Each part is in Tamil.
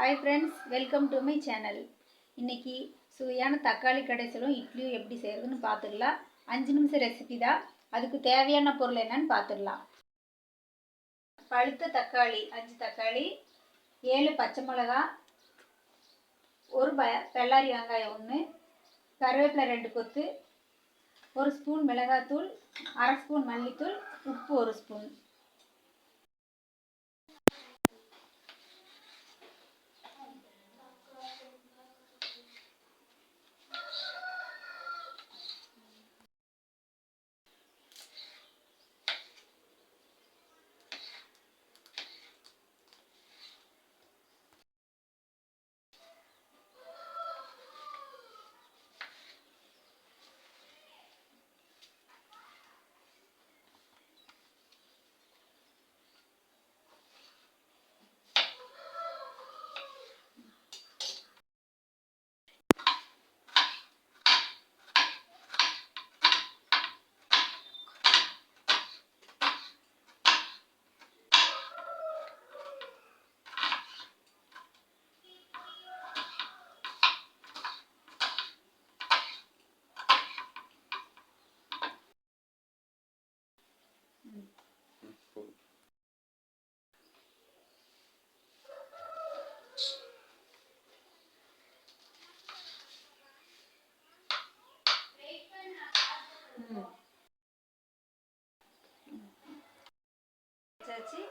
Hi friends, welcome to my channel. இன்றைக்கி சுவையான தக்காளி கடைசலும் இட்லியும் எப்படி செய்கிறதுன்னு பார்த்துடலாம். 5 நிமிஷம் ரெசிபி தான். அதுக்கு தேவையான பொருள் என்னன்னு பார்த்துடலாம். பழுத்த தக்காளி 5 தக்காளி, 7 பச்சை மிளகா, ஒரு பெல்லாரி வெங்காயம் 1, கருவேப்பிலை 2 கொத்து, 1 ஸ்பூன் மிளகாத்தூள், அரை ஸ்பூன் மல்லித்தூள், உப்பு 1 ஸ்பூன்.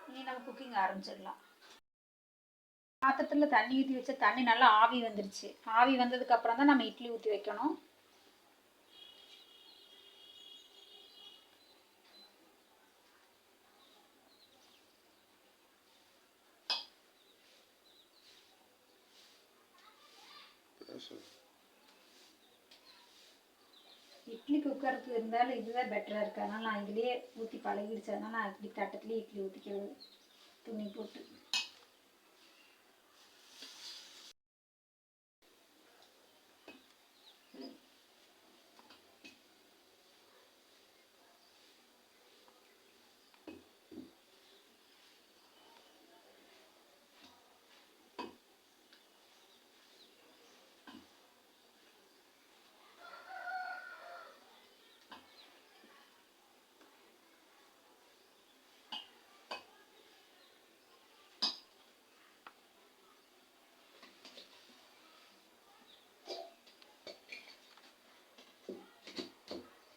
இனி நம்ம குக்கிங் ஆரம்பிச்சிடலாம். பாத்திரத்தில் தண்ணி ஊற்றி வச்ச தண்ணி நல்லா ஆவி வந்துருச்சு. ஆவி வந்ததுக்கு அப்புறம் தான் நம்ம இட்லி ஊற்றி வைக்கணும். இட்லி குக்கருக்கு இருந்தாலும் இதுதான் பெட்டராக இருக்குது. அதனால் நான் இதுலேயே ஊற்றி பழகிடுச்சு. அதனால் நான் இப்படி தட்டத்துலேயே இட்லி ஊற்றிக்கிறது, துணி போட்டு.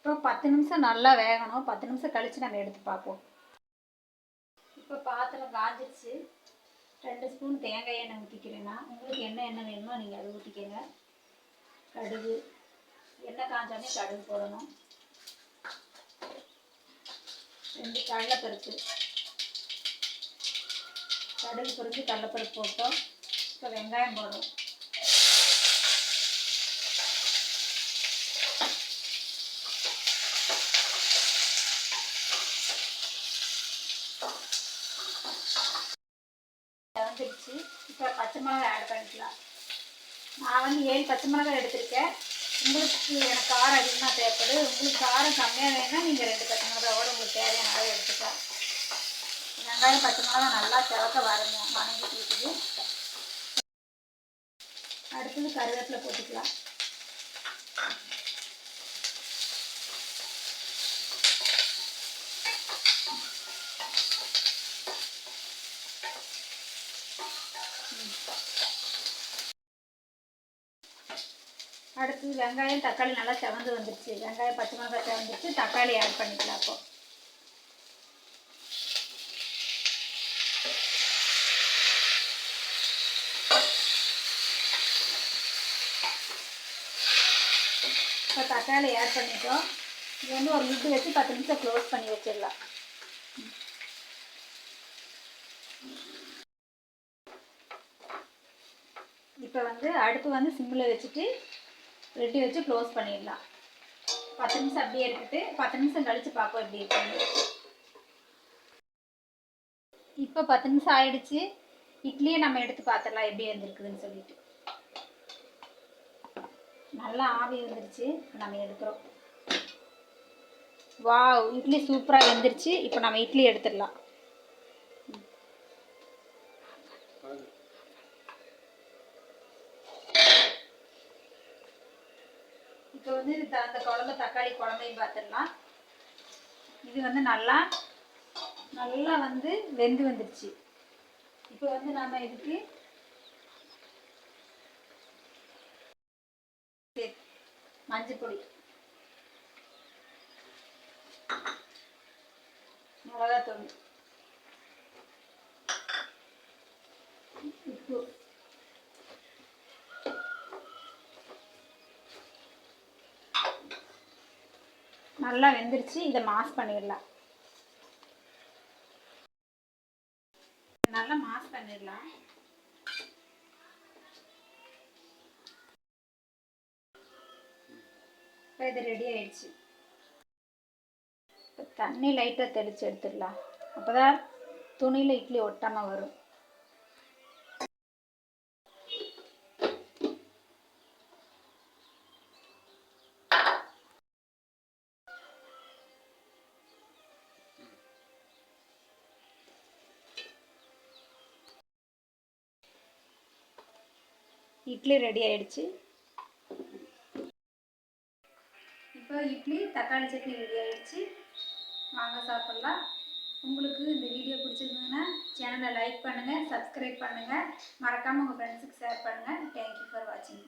இப்போ 10 நிமிஷம் நல்லா வேகணும். 10 நிமிஷம் கழித்து நம்ம எடுத்து பார்ப்போம். இப்போ பாத்திரம் காஞ்சிருச்சு. 2 ஸ்பூன் தேங்காய் எண்ணெய் ஊற்றிக்கிறேன்னா, உங்களுக்கு என்ன எண்ணெய் வேணுமோ நீங்கள் அதை ஊற்றிக்கங்க. கடுகு, எண்ணெய் காஞ்சானே கடுகு போடணும். 2 கடலைப்பருப்பு, கடுகு பொரிஞ்சு கடலைப்பருப்பு போட்டோம். இப்போ வெங்காயம் போடணும். வந்துடுச்சு. இப்போ பச்சை மிளகாய் ஆட் பண்ணிக்கலாம். நான் வந்து 7 பச்சை மிளகாய் எடுத்திருக்கேன். உங்களுக்கு எனக்கு காரம் அதிகமாக தேவைப்படுது. உங்களுக்கு காரம் கம்மியாக வேணும்னா நீங்கள் 2 பச்சை மிளகாயோட உங்களுக்கு தேவையான அளவு எடுத்துக்கலாம். வெங்காயம் பச்சை மிளகாய் நல்லா செவக்க வணங்கிட்டு இருக்குது. அடுத்தது கருவேப்பிலை போட்டுக்கலாம். அடுத்து வெங்காயம் தக்காளி நல்லா செவந்து வந்துடுச்சு. வெங்காயம் பச்சை மிளகாய் செவந்துச்சு. தக்காளி ஆட் பண்ணிக்கலாம். இப்போ தக்காளி ஆட் பண்ணிட்டோம். இது வந்து ஒரு லிட்டு வச்சு 10 நிமிஷம் க்ளோஸ் பண்ணி வச்சிடலாம். இப்போ வந்து அடுப்பு வந்து சிம்மில் வச்சுட்டு ரெட்டி வச்சு க்ளோஸ் பண்ணிடலாம். 10 நிமிஷம் அப்படியே எடுத்துட்டு 10 நிமிஷம் கழித்து பார்ப்போம் எப்படி இருக்குன்னு. இப்போ 10 நிமிஷம் ஆயிடுச்சு. இட்லியை நம்ம எடுத்து பார்த்துடலாம் எப்படி வந்துருக்குதுன்னு சொல்லிட்டு. நல்லா ஆவி வந்துருச்சு. நம்ம எடுக்கிறோம். வாவ், இட்லி சூப்பராக வெந்துருச்சு. இப்போ நம்ம இட்லி எடுத்துடலாம். இப்போ வந்து அந்த குழம்பு தக்காளி குழம்பையும் பார்த்துடலாம். இது வந்து நல்லா வந்து வெந்து வந்துடுச்சு. இப்போ வந்து நம்ம இதுக்கு மஞ்சள் பொடி, மிளகாத்தூள், உப்பு, நல்லா வெந்துருச்சு. இதை மாஸ் பண்ணிடலாம். நல்லா மாஸ் பண்ணிடலாம். இப்போ இது ரெடி ஆயிடுச்சு. இப்போ தண்ணி லைட்டாக தெளித்து எடுத்துடலாம். அப்போ தான் துணியில் இட்லி ஒட்டாமல் வரும். இட்லி ரெடி ஆயிடுச்சு. இப்போ இட்லி தக்காளி சட்னி ரெடி ஆயிடுச்சு. வாங்க சாப்பிட்லாம். உங்களுக்கு இந்த வீடியோ பிடிச்சிருந்ததுன்னா சேனலை லைக் பண்ணுங்கள், சப்ஸ்கிரைப் பண்ணுங்கள், மறக்காமல் உங்கள் ஃப்ரெண்ட்ஸுக்கு ஷேர் பண்ணுங்கள். தேங்க்யூ ஃபார் வாட்சிங்.